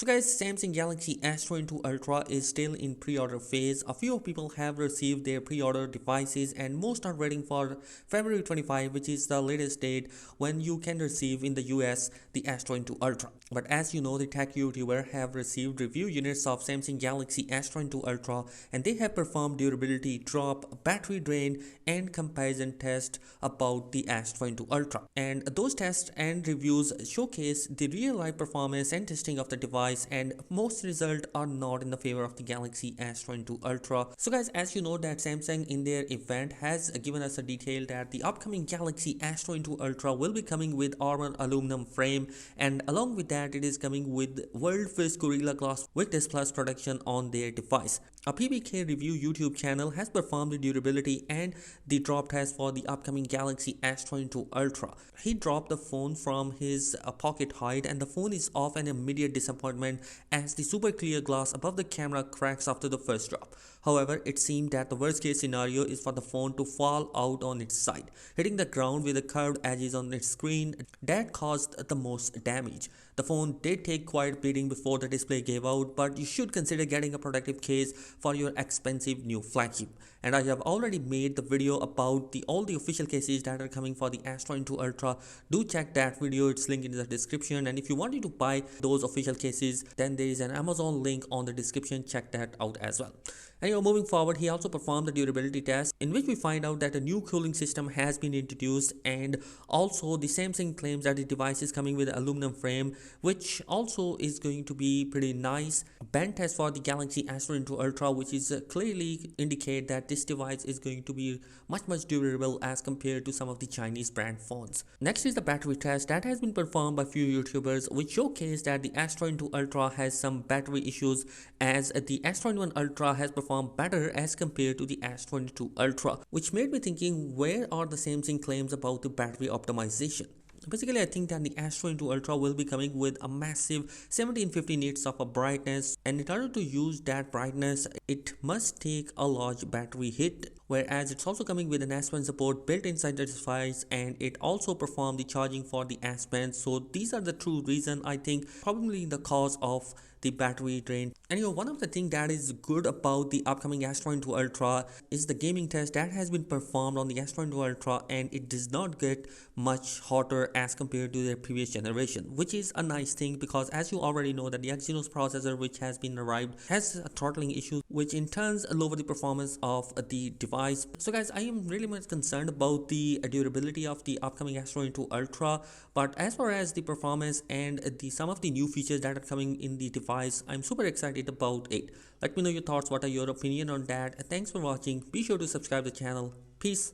So guys, Samsung Galaxy S22 Ultra is still in pre-order phase. A few people have received their pre-order devices and most are waiting for February 25, which is the latest date when you can receive in the US the S22 Ultra. But as you know, the tech YouTuber have received review units of Samsung Galaxy S22 Ultra and they have performed durability drop, battery drain and comparison test about the S22 Ultra. And those tests and reviews showcase the real life performance and testing of the device, and most results are not in the favor of the Galaxy S22 Ultra. So guys, as you know that Samsung in their event has given us a detail that the upcoming Galaxy S22 Ultra will be coming with armor aluminum frame, and along with that it is coming with world first Gorilla Glass Victus Plus protection on their device. A PBK review YouTube channel has performed the durability and the drop test for the upcoming Galaxy S22 Ultra. He dropped the phone from his pocket height and the phone is of an immediate disappointment as the super clear glass above the camera cracks after the first drop. However, it seemed that the worst case scenario is for the phone to fall out on its side, hitting the ground with the curved edges on its screen that caused the most damage. The phone did take quite a beating before the display gave out, but you should consider getting a protective case for your expensive new flagship. And I have already made the video about all the official cases that are coming for the S22 Ultra. Do check that video, it's linked in the description, and if you wanted to buy those official cases, then there is an Amazon link on the description, check that out as well. Anyway, moving forward, he also performed the durability test in which we find out that a new cooling system has been introduced, and also the Samsung claims that the device is coming with an aluminum frame, which also is going to be pretty nice. Bend test for the Galaxy S22 Ultra, which is clearly indicate that this device is going to be much durable as compared to some of the Chinese brand phones. Next is the battery test that has been performed by few YouTubers, which showcase that the S22 Ultra has some battery issues, as the S21 Ultra has performed better as compared to the S22 Ultra, which made me thinking, where are the Samsung claims about the battery optimization? Basically, I think that the S22 Ultra will be coming with a massive 1750 nits of a brightness, and in order to use that brightness, it must take a large battery hit, whereas it's also coming with an S Pen support built inside the device, and it also performs the charging for the S Pen. So these are the true reason, I think, probably the cause of the battery drain. Anyway, one of the things that is good about the upcoming S22 Ultra is the gaming test that has been performed on the S22 Ultra, and it does not get much hotter as compared to their previous generation, which is a nice thing because as you already know that the exynos processor which has been arrived has a throttling issue, which in turns lower the performance of the device. So guys, I am really much concerned about the durability of the upcoming S22 Ultra, but as far as the performance and some of the new features that are coming in the device, I'm super excited about it. Let me know your thoughts, what are your opinion on that. Thanks for watching, be sure to subscribe the channel. Peace.